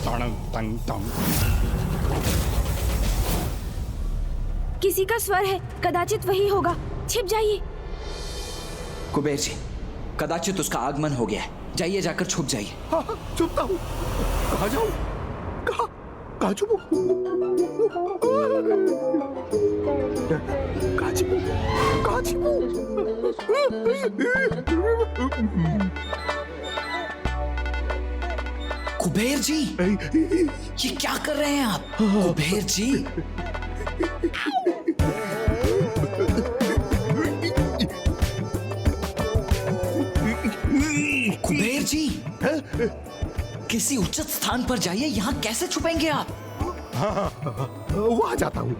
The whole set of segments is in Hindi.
तणं तं तं। किसी का स्वर है, कदाचित वही होगा। छिप जाइए। कुबेर जी, कदाचित उसका आगमन हो गया है। जाइए, जाकर छुप जाइए। हाँ, छुपता हूँ। कहाँ जाऊँ? कहाँ छुपूं? कहाँ छिपूं? कहाँ छिपूं? कुबेर जी, ये क्या कर रहे हैं आप? कुबेर जी, कुबेर जी, किसी उचित स्थान पर जाइए। यहाँ कैसे छुपेंगे आप? वहाँ जाता हूँ।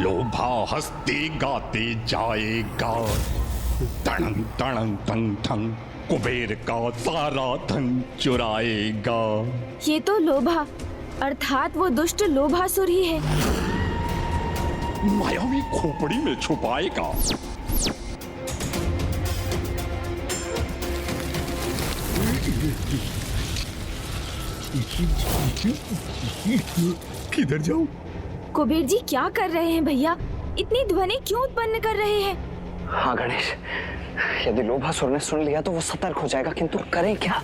लोभा हंसते गाते जाएगा, तणं तणं तं तं। कुबेर का सारा धन चुराएगा। ये तो लोभा अर्थात वो दुष्ट लोभासुर ही है। मायावी खोपड़ी में छुपाएगा। किधर जाऊँ? कुबेर जी क्या कर रहे हैं भैया? इतनी ध्वनि क्यों उत्पन्न कर रहे हैं? हाँ गणेश, यदि लोभासुर ने सुन लिया तो वो सतर्क हो जाएगा, किंतु करें क्या?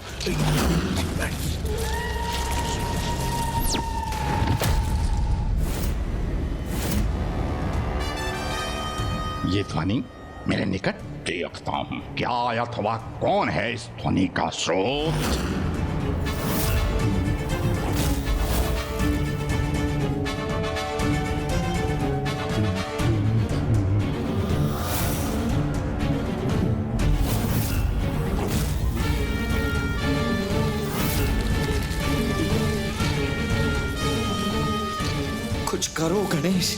ये ध्वनि मेरे निकट देखता हूँ। क्या अथवा कौन है इस ध्वनि का स्रोत? कुछ करो गणेश।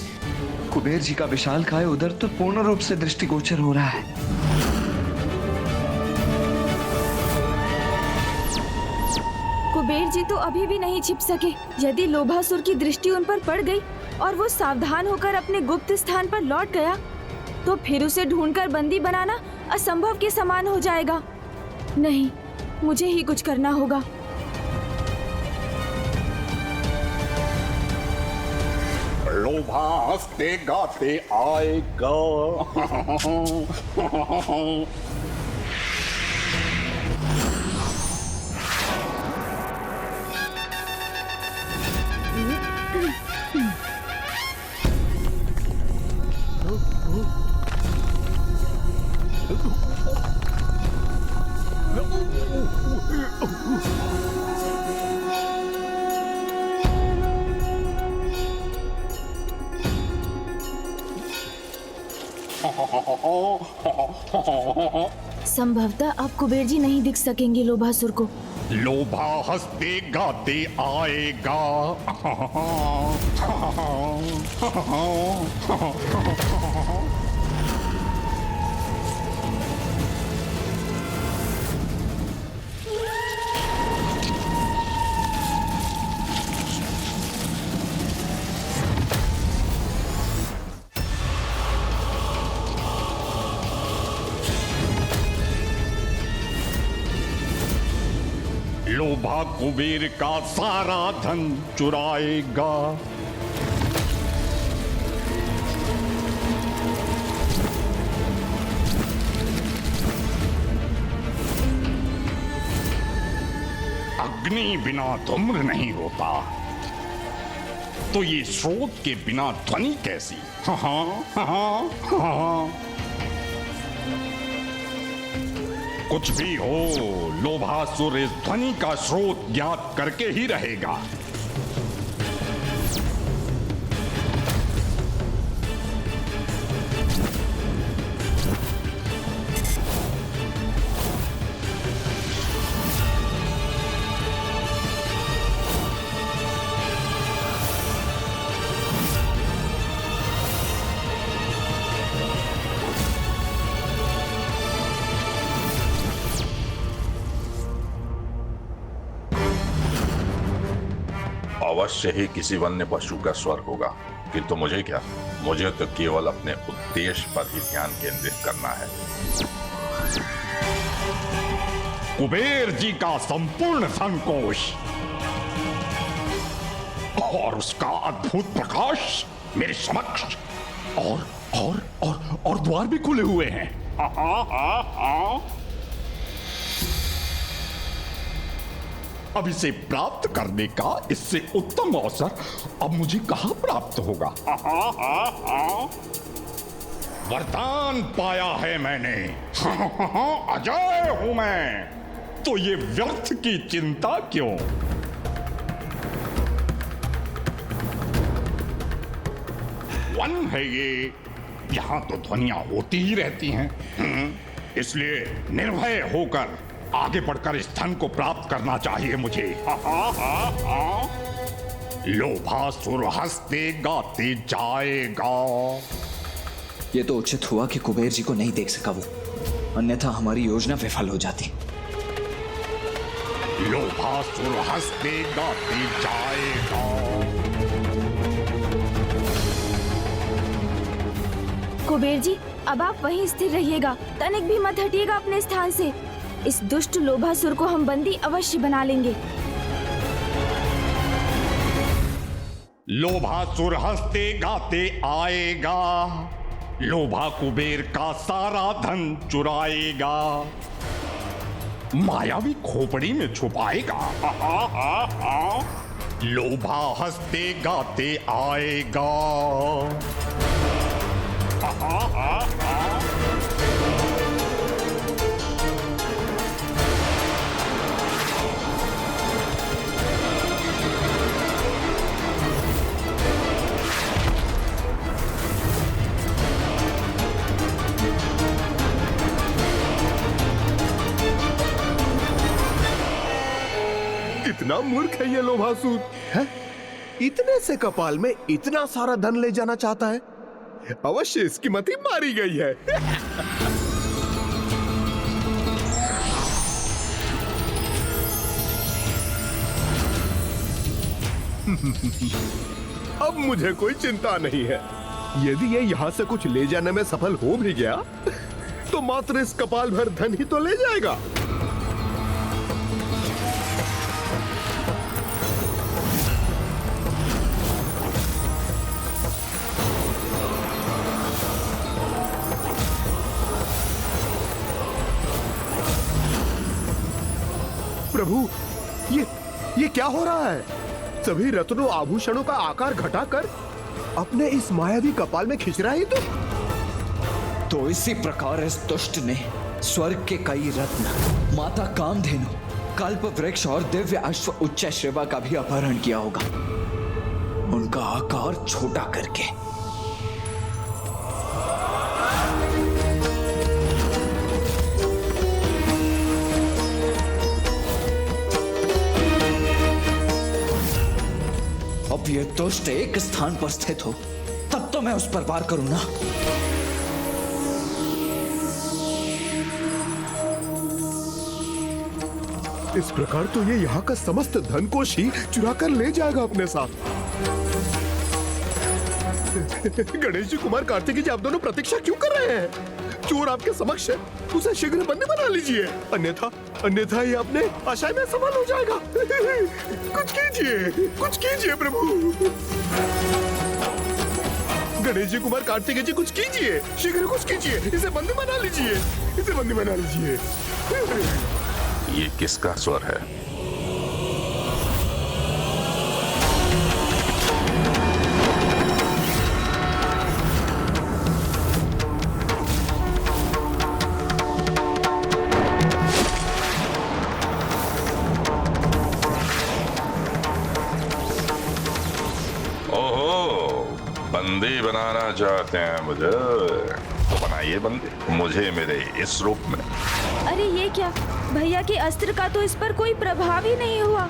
कुबेर जी का विशालकाय उदर तो पूर्ण रूप से दृष्टिगोचर हो रहा है। कुबेर जी तो अभी भी नहीं छिप सके। यदि लोभासुर की दृष्टि उन पर पड़ गई और वो सावधान होकर अपने गुप्त स्थान पर लौट गया, तो फिर उसे ढूंढकर बंदी बनाना असंभव के समान हो जाएगा। नहीं, मुझे ही कुछ करना होगा। लोभा हंसते गाते आएगा। संभवतः अब कुबेर जी नहीं दिख सकेंगे लोभासुर को। लोभा हंसते गाते आएगा। लोभा कुबेर का सारा धन चुराएगा। अग्नि बिना धूम्र नहीं होता, तो ये स्रोत के बिना ध्वनि कैसी? हाँ हाँ हाँ। कुछ भी हो, लोभासुर इस ध्वनि का स्रोत ज्ञात करके ही रहेगा। अवश्य ही किसी वन्य पशु का स्वर होगा, किंतु मुझे क्या, मुझे तो केवल अपने उद्देश्य पर ही ध्यान केंद्रित करना है। कुबेर जी का संपूर्ण धन कोष और उसका अद्भुत प्रकाश मेरे समक्ष और द्वार भी खुले हुए हैं। अब इसे प्राप्त करने का इससे उत्तम अवसर अब मुझे कहां प्राप्त होगा? वरदान पाया है मैंने। अजय हूं मैं, तो ये व्यर्थ की चिंता क्यों? वन है ये, यहां तो ध्वनियां होती ही रहती हैं। इसलिए निर्भय होकर आगे बढ़कर इस धन को प्राप्त करना चाहिए मुझे। लोभासुर हंसते गाते जाएगा। ये तो उचित हुआ कि कुबेर जी को नहीं देख सका वो, अन्यथा हमारी योजना विफल हो जाती। लोभासुर हंसते गाते जाएगा। कुबेर जी, अब आप वहीं स्थिर रहिएगा, तनिक भी मत हटिएगा अपने स्थान से। इस दुष्ट लोभासुर को हम बंदी अवश्य बना लेंगे। लोभासुर हंसते गाते आएगा, लोभा कुबेर का सारा धन चुराएगा, मायावी खोपड़ी में छुपाएगा। लोभा हंसते गाते आएगा। कितना मूर्ख है ये लोभासुर है? इतने से कपाल में इतना सारा धन ले जाना चाहता है। अवश्य इसकी मति मारी गई है। अब मुझे कोई चिंता नहीं है। यदि ये यहाँ से कुछ ले जाने में सफल हो भी गया तो मात्र इस कपाल भर धन ही तो ले जाएगा। प्रभु, ये क्या हो रहा है? सभी रत्नों आभूषणों का आकार घटाकर अपने इस मायावी कपाल में खींच रहा है तो इसी प्रकार इस दुष्ट ने स्वर्ग के कई रत्न, माता कामधेनु, कल्प वृक्ष और दिव्य अश्व उच्च श्रेवा का भी अपहरण किया होगा, उनका आकार छोटा करके। अब ये दुष्ट एक स्थान पर स्थित हो तब तो मैं उस पर वार करूं ना। इस प्रकार तो ये यहाँ का समस्त धन कोष ही चुरा कर ले जाएगा अपने साथ। गणेश जी, कुमार कार्तिकी जी, आप दोनों प्रतीक्षा क्यों कर रहे हैं? चोर आपके समक्ष है, उसे शीघ्र बंदी बना लीजिए, अन्यथा ये अपने आशय में सफल हो जाएगा। कुछ कीजिए प्रभु। गणेश जी, कुमार कार्तिकेय जी, कुछ कीजिए, शीघ्र कुछ कीजिए, इसे बंदी बना लीजिए। ये किसका स्वर है? बंदी बनाना चाहते हैं मुझे, तो बनाइए बंदी, मुझे मेरे इस रूप में। अरे ये क्या, भैया के अस्त्र का तो इस पर कोई प्रभाव ही नहीं हुआ।